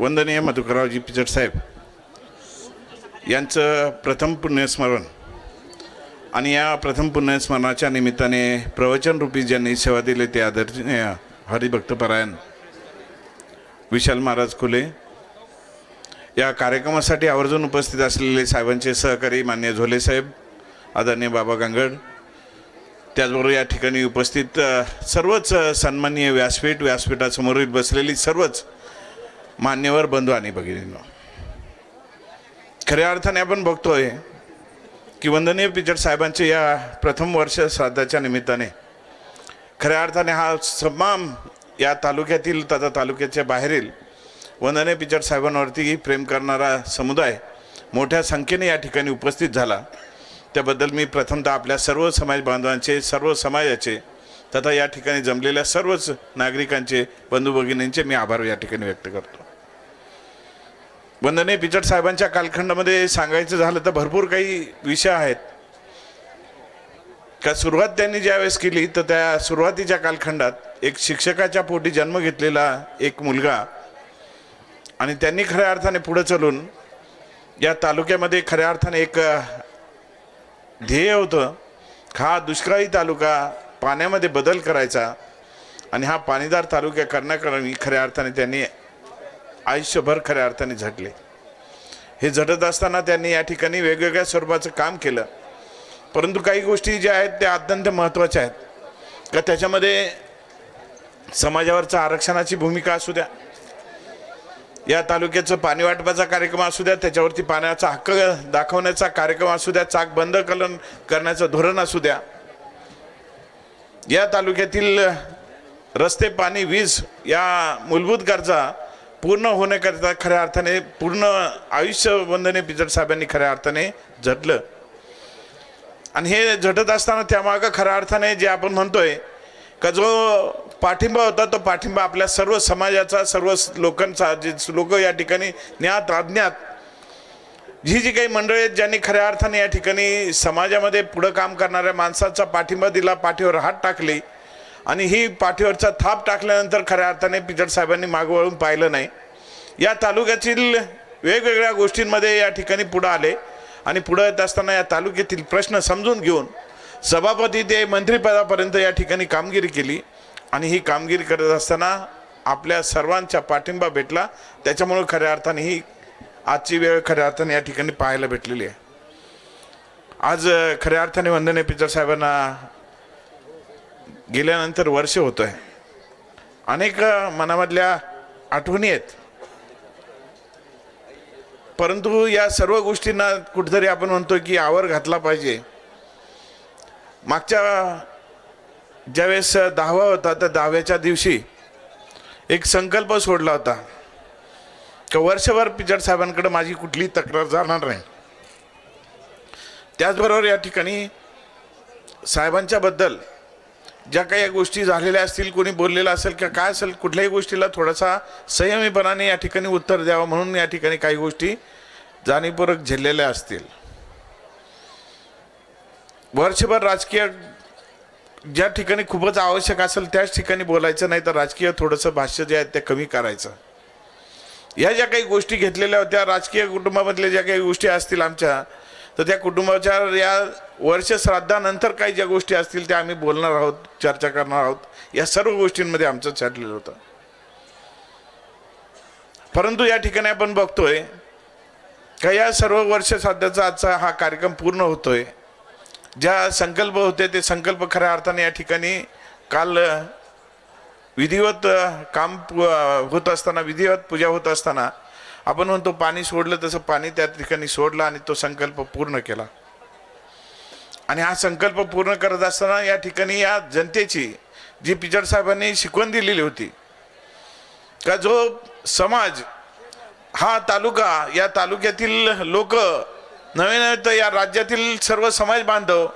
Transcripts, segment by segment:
वंदनीय मधुकररावजी पिचड साहेब यांचं प्रथम पुण्यस्मरण आणि या प्रथम पुण्यस्मरणाच्या निमित्ताने प्रवचनरूपी ज्यांनी सेवा दिली ते आदरणीय हरिभक्तपरायण विशाल महाराज खुले, या कार्यक्रमासाठी आवर्जून उपस्थित असलेले साहेबांचे सहकारी मान्य झोले साहेब, आदरणीय बाबा गांगड, त्याचबरोबर या ठिकाणी उपस्थित सर्वच सन्माननीय व्यासपीठासमोर बसलेली सर्वच मान्यवर बंधू आणि भगिनींनो, खऱ्या अर्थाने आपण बघतोय की वंदनीय पिचड साहेबांचे या प्रथम वर्ष श्राद्धाच्या निमित्ताने खऱ्या अर्थाने हा तमाम या तालुक्यातील तथा तालुक्याच्या बाहेरील वंदनीय पिचड साहेबांवरती प्रेम करणारा समुदाय मोठ्या संख्येने या ठिकाणी उपस्थित झाला। त्याबद्दल मी प्रथमतः आपल्या सर्व समाज बांधवांचे, सर्व समाजाचे तथा या ठिकाणी जमलेल्या सर्वच नागरिकांचे, बंधू भगिनींचे मी आभार या ठिकाणी व्यक्त करतो। वंदनीय पिचड साहेबांच्या कालखंडामध्ये सांगायचं झालं तर भरपूर काही विषय आहेत का सुरुवात त्यांनी ज्यावेळेस केली तर त्या सुरुवातीच्या कालखंडात एक शिक्षकाच्या पोटी जन्म घेतलेला एक मुलगा आणि त्यांनी खऱ्या अर्थाने पुढे चालून या तालुक्यामध्ये खऱ्या अर्थाने एक ध्येय होतं, हा दुष्काळी तालुका पाण्यामध्ये बदल करायचा आणि हा पाणीदार तालुका करण्याकरता खऱ्या अर्थाने त्यांनी आयुष्यभर खऱ्या अर्थाने झटले। हे झटत असताना त्यांनी या ठिकाणी वेगवेगळ्या स्वरूपाचं काम केलं, परंतु काही गोष्टी ज्या आहेत त्या अत्यंत महत्त्वाच्या आहेत का त्याच्यामध्ये समाजावरचा आरक्षणाची भूमिका असू द्या, या तालुक्याचं पाणी वाटपाचा कार्यक्रम असू द्या, त्याच्यावरती पाण्याचा हक्क दाखवण्याचा कार्यक्रम असू द्या, चाक बंद करण्याचं धोरण असू द्या, या तालुक्यातील रस्ते, पाणी, वीज या मूलभूत गरजा पूर्ण होण्याकरता खऱ्या अर्थाने पूर्ण आयुष्य वंदनीय पिचड साहेबांनी खऱ्या अर्थाने झटलं। आणि हे झटत असताना त्यामागं खऱ्या अर्थाने जे आपण म्हणतोय का जो पाठिंबा होता तो पाठिंबा आपल्या सर्व समाजाचा, सर्व लोकांचा, जे लोक या ठिकाणी ज्ञात अज्ञात जी काही मंडळी आहेत ज्यांनी खऱ्या अर्थाने या ठिकाणी समाजामध्ये पुढं काम करणाऱ्या माणसाचा पाठिंबा दिला, पाठीवर हात टाकले आणि ही पाठीवरचा थाप टाकल्यानंतर खऱ्या अर्थाने पिचड साहेबांनी मागं वळून पाहिलं नाही। या तालुक्यातील वेगवेगळ्या गोष्टींमध्ये या ठिकाणी पुढं आले आणि पुढं येत असताना या तालुक्यातील प्रश्न समजून घेऊन सभापती ते मंत्रिपदापर्यंत या ठिकाणी कामगिरी केली आणि ही कामगिरी करत असताना आपल्या सर्वांचा पाठिंबा भेटला। त्याच्यामुळे खऱ्या अर्थाने ही आजची वेळ खऱ्या अर्थाने या ठिकाणी पाहायला भेटलेली आहे। आज खऱ्या अर्थाने वंदनीय पिचड साहेबांना गेल्यानंतर वर्ष होत आहे, अनेक मनामधल्या आठवणी आहेत, परंतु या सर्व गोष्टींना कुठेतरी आपण म्हणतो की आवर घातला पाहिजे। मागच्या ज्यावेळेस 10वा होता तर 10व्याच्या दिवशी एक संकल्प सोडला होता की वर्षभर पिचड साहेबांकडे माझी कुठली तक्रार जाणार नाही। त्याचबरोबर या ठिकाणी साहेबांच्या बद्दल ज्या काही गोष्टी झालेल्या असतील, कोणी बोललेलं असेल किंवा काय असेल, कुठल्याही गोष्टीला थोडासा संयमीपणाने या ठिकाणी उत्तर द्यावं म्हणून या ठिकाणी काही गोष्टी जाणीवपूर्वक झेललेल्या असतील। वर्षभर राजकीय ज्या ठिकाणी खूपच आवश्यक असेल त्याच ठिकाणी बोलायचं, नाही तर राजकीय थोडंसं भाष्य जे आहे ते कमी करायचं। या ज्या काही गोष्टी घेतलेल्या होत्या राजकीय कुटुंबामधल्या ज्या काही गोष्टी असतील आमच्या, तर त्या कुटुंबाच्या या वर्ष श्राद्धानंतर काही ज्या गोष्टी असतील त्या आम्ही बोलणार आहोत, चर्चा करणार आहोत। या सर्व गोष्टींमध्ये आमचं छाटलेलं होतं, परंतु या ठिकाणी आपण बघतोय का या सर्व वर्ष श्राद्धाचा आजचा हा कार्यक्रम पूर्ण होतोय। ज्या संकल्प होते ते संकल्प खऱ्या अर्थाने या ठिकाणी काल विधिवत काम होत असताना, विधिवत पूजा होत असताना आपण म्हणतो पाणी सोडलं तसं पाणी त्या ठिकाणी सोडलं आणि तो संकल्प पूर्ण केला। आणि हा संकल्प पूर्ण करत असताना या ठिकाणी या जनतेची जी पिचड साहेबांनी शिकवण दिलेली होती का जो समाज, हा तालुका, या तालुक्यातील लोक, नवे नव्हे तर या राज्यातील सर्व समाज बांधव,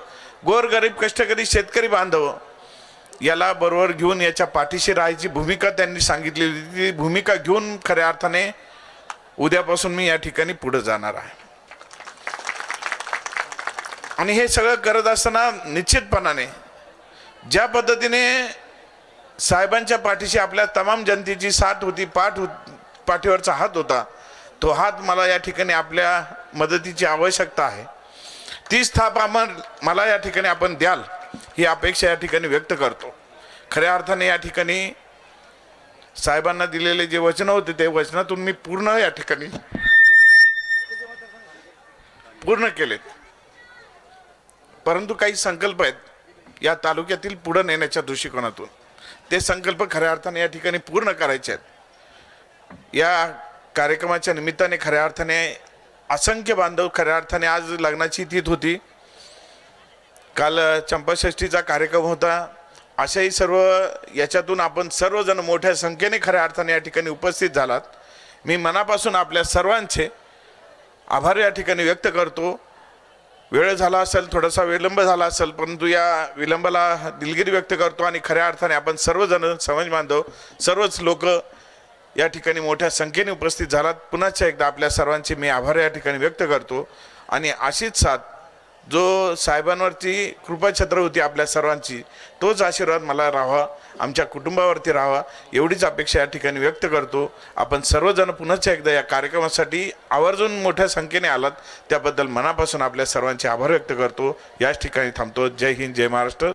गोरगरीब कष्टकरी शेतकरी बांधव याला बरोबर घेऊन याच्या पाठीशी राहायची भूमिका त्यांनी सांगितलेली होती। ती भूमिका घेऊन खऱ्या अर्थाने उद्यापासून मी या ठिकाणी पुढे जाणार आहे। आणि हे सगळं करत असताना निश्चितपणाने ज्या पद्धतीने साहेबांच्या पाठीशी आपल्या तमाम जनतेची साथ होती, पाठ पाठीवरचा हात होता, तो हात मला या ठिकाणी आपल्या मदतीची आवश्यकता आहे. तीच थाप मला या ठिकाणी आपण द्याल ही अपेक्षा या ठिकाणी व्यक्त करतो. खऱ्या अर्थाने या ठिकाणी साहेबांना दिलेले जे वचन होते ते वचनातून मी पूर्ण या ठिकाणी पूर्ण केलेत. परंतु काही संकल्प आहेत या तालुक्यातील पुढे नेण्याच्या दृष्टिकोनातून, ते संकल्प खऱ्या अर्थाने या ठिकाणी पूर्ण करायचे आहेत. या कार्यक्रमाच्या निमित्ताने खऱ्या अर्थाने असंख्य बांधव, खऱ्या अर्थाने आज लग्नाची तिथी होती, काल चंपाषष्ठीचा कार्यक्रम होता, अशाही सर्व याच्यातून आपण सर्वजण मोठ्या संख्येने खऱ्या अर्थाने या ठिकाणी उपस्थित झालात. मी मनापासून आपल्या सर्वांचे आभार या ठिकाणी व्यक्त करतो. वेळ झाला असेल, थोडासा विलंब झाला असेल, परंतु या विलंबाला दिलगिरी व्यक्त करतो आणि खऱ्या अर्थाने आपण सर्वजण समाज बांधव, सर्वच लोक या ठिकाणी मोठ्या संख्येने उपस्थित झालात. पुन्हा एकदा आपल्या सर्वांचे मी आभार या ठिकाणी व्यक्त करतो. आणि अशीच साथ जो साहेबांवरती कृपाछत्र होती आपल्या सर्वांची, तोच आशीर्वाद मला राहावा, आमच्या कुटुंबावरती राहावा, एवढीच अपेक्षा या ठिकाणी व्यक्त करतो. आपण सर्वजण पुन्हा एकदा या कार्यक्रमासाठी आवर्जून मोठ्या संख्येने आलात, त्याबद्दल मनापासून आपल्या सर्वांचे आभार व्यक्त करतो. याच ठिकाणी थांबतो. जय हिंद, जय महाराष्ट्र.